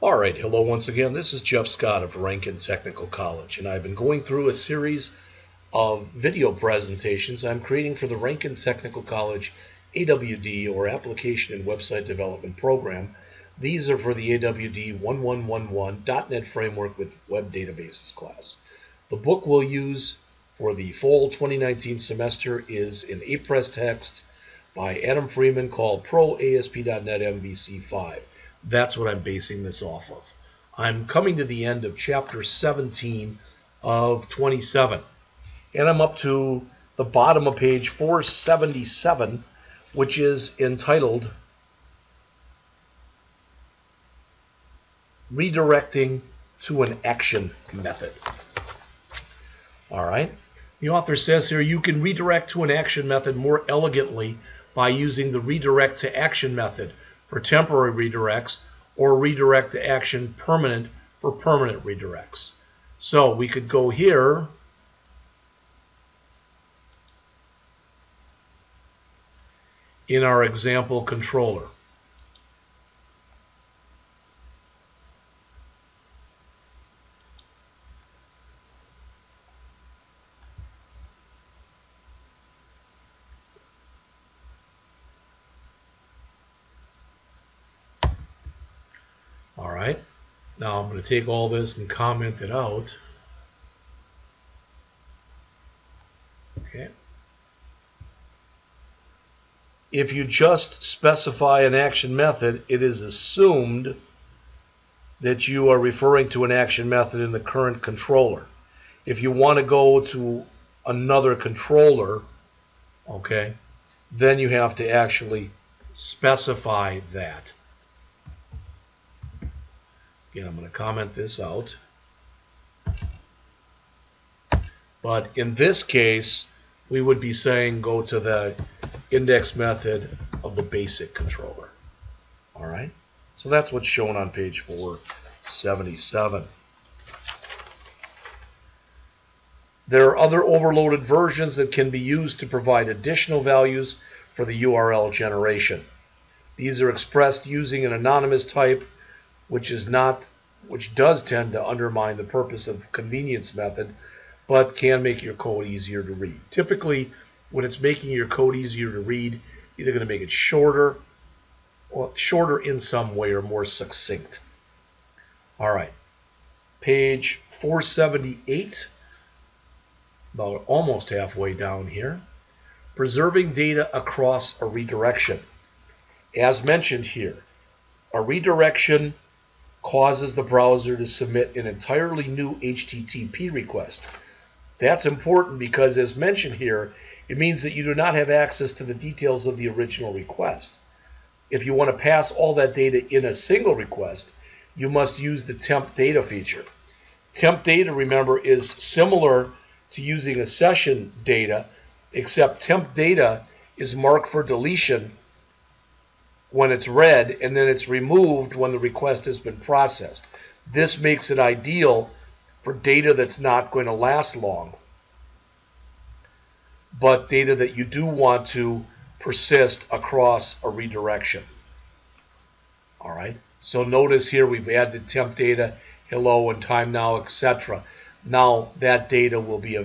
All right, hello once again. This is Jeff Scott of Rankin Technical College, and I've been going through a series of video presentations I'm creating for the Rankin Technical College AWD, or Application and Website Development Program. These are for the AWD 1111.NET Framework with Web Databases class. The book we'll use for the fall 2019 semester is an A-Press text by Adam Freeman called Pro ASP.NET MVC 5. That's what I'm basing this off of. I'm coming to the end of Chapter 17 of 27, and I'm up to the bottom of page 477, which is entitled Redirecting to an Action Method. All right. The author says here, you can redirect to an action method more elegantly by using the redirect to action method for temporary redirects, or redirect to action permanent for permanent redirects. So we could go here in our example controller. All right, now I'm going to take all this and comment it out. Okay. If you just specify an action method, it is assumed that you are referring to an action method in the current controller. If you want to go to another controller, okay, then you have to actually specify that. Again, I'm going to comment this out. But in this case, we would be saying go to the index method of the basic controller. All right? So that's what's shown on page 477. There are other overloaded versions that can be used to provide additional values for the URL generation. These are expressed using an anonymous type, which does tend to undermine the purpose of the convenience method, but can make your code easier to read. Typically, when it's making your code easier to read, either going to make it shorter, or shorter in some way, or more succinct. All right, page 478, about almost halfway down here. Preserving data across a redirection. As mentioned here, a redirection causes the browser to submit an entirely new HTTP request. That's important because, as mentioned here, it means that you do not have access to the details of the original request. If you want to pass all that data in a single request, you must use the Temp Data feature. Temp Data, remember, is similar to using a session data, except Temp Data is marked for deletion when it's read, and then it's removed when the request has been processed. This makes it ideal for data that's not going to last long, but data that you do want to persist across a redirection. All right, so notice here we've added temp data, hello, and time now, etc. Now that data will be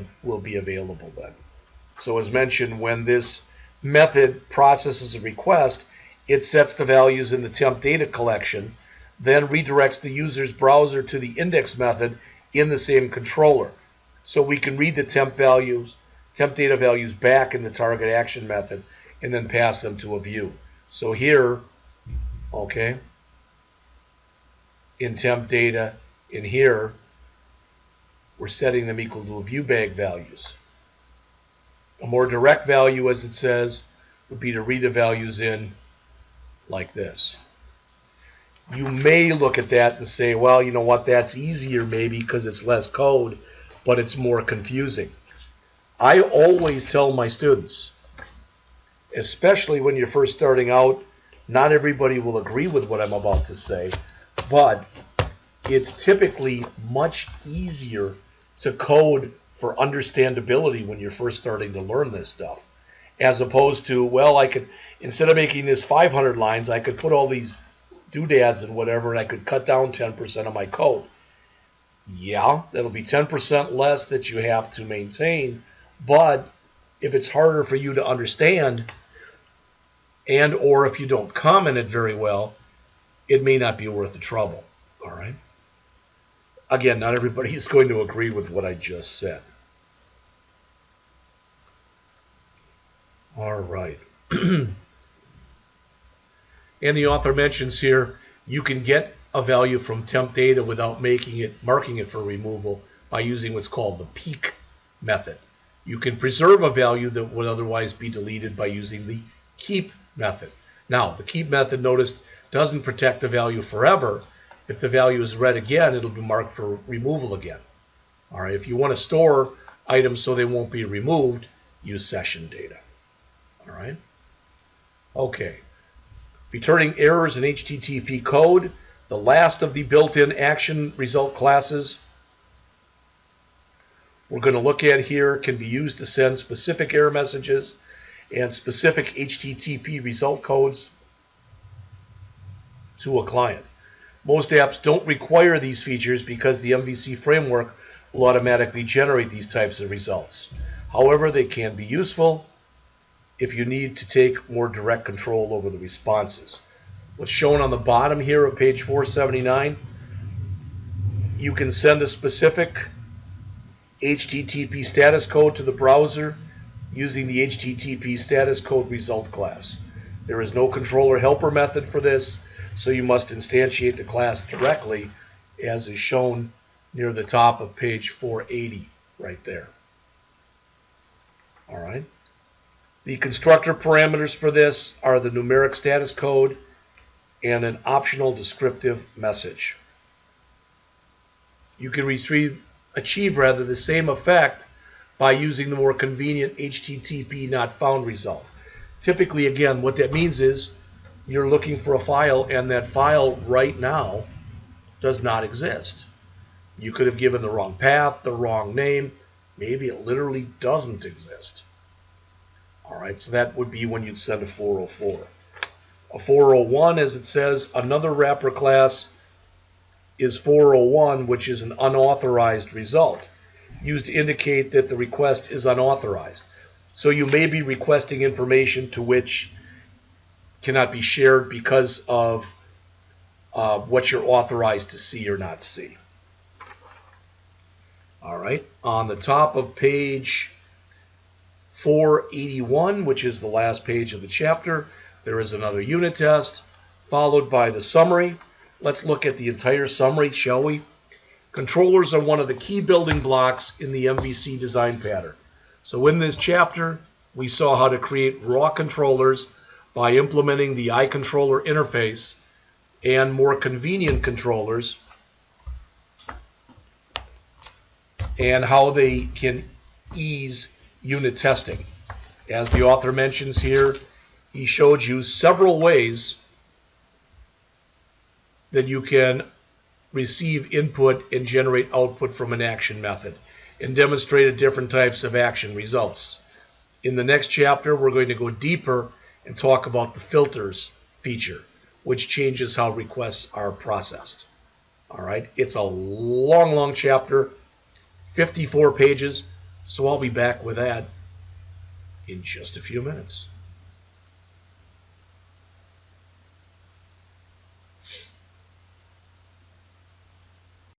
available then. So as mentioned, when this method processes a request, it sets the values in the temp data collection, then redirects the user's browser to the index method in the same controller. So we can read the temp data values back in the target action method and then pass them to a view. So here, okay, in temp data, in here, we're setting them equal to view bag values. A more direct value, as it says, would be to read the values in like this. You may look at that and say, well, you know what, that's easier maybe because it's less code, but it's more confusing. I always tell my students, especially when you're first starting out, not everybody will agree with what I'm about to say, but it's typically much easier to code for understandability when you're first starting to learn this stuff, as opposed to, well, I could, instead of making this 500 lines, I could put all these doodads and whatever, and I could cut down 10% of my code. Yeah, that'll be 10% less that you have to maintain, but if it's harder for you to understand, and or if you don't comment it very well, it may not be worth the trouble. All right? Again, not everybody is going to agree with what I just said. All right. And the author mentions here, you can get a value from Temp Data without marking it for removal by using what's called the peek method. You can preserve a value that would otherwise be deleted by using the keep method. Now, the keep method, notice, doesn't protect the value forever. If the value is read again, it'll be marked for removal again. All right, if you want to store items so they won't be removed, use session data. All right. Okay. Returning errors in HTTP code, the last of the built-in action result classes we're going to look at here can be used to send specific error messages and specific HTTP result codes to a client. Most apps don't require these features because the MVC framework will automatically generate these types of results. However, they can be useful if you need to take more direct control over the responses. What's shown on the bottom here of page 479, you can send a specific HTTP status code to the browser using the HTTP status code result class. There is no controller helper method for this, so you must instantiate the class directly, as is shown near the top of page 480 right there. All right. The constructor parameters for this are the numeric status code and an optional descriptive message. You can achieve the same effect by using the more convenient HTTP not found result. Typically, again, what that means is you're looking for a file and that file right now does not exist. You could have given the wrong path, the wrong name. Maybe it literally doesn't exist. All right, so that would be when you'd send a 404. A 401, as it says, another wrapper class is 401, which is an unauthorized result, used to indicate that the request is unauthorized. So you may be requesting information to which cannot be shared because of what you're authorized to see or not see. All right, on the top of page 481, which is the last page of the chapter, there is another unit test, followed by the summary. Let's look at the entire summary, shall we? Controllers are one of the key building blocks in the MVC design pattern. So in this chapter, we saw how to create raw controllers by implementing the iController interface and more convenient controllers, and how they can ease unit testing. As the author mentions here, he showed you several ways that you can receive input and generate output from an action method, and demonstrated different types of action results. In the next chapter, we're going to go deeper and talk about the filters feature, which changes how requests are processed. All right, it's a long chapter, 54 pages, so I'll be back with that in just a few minutes.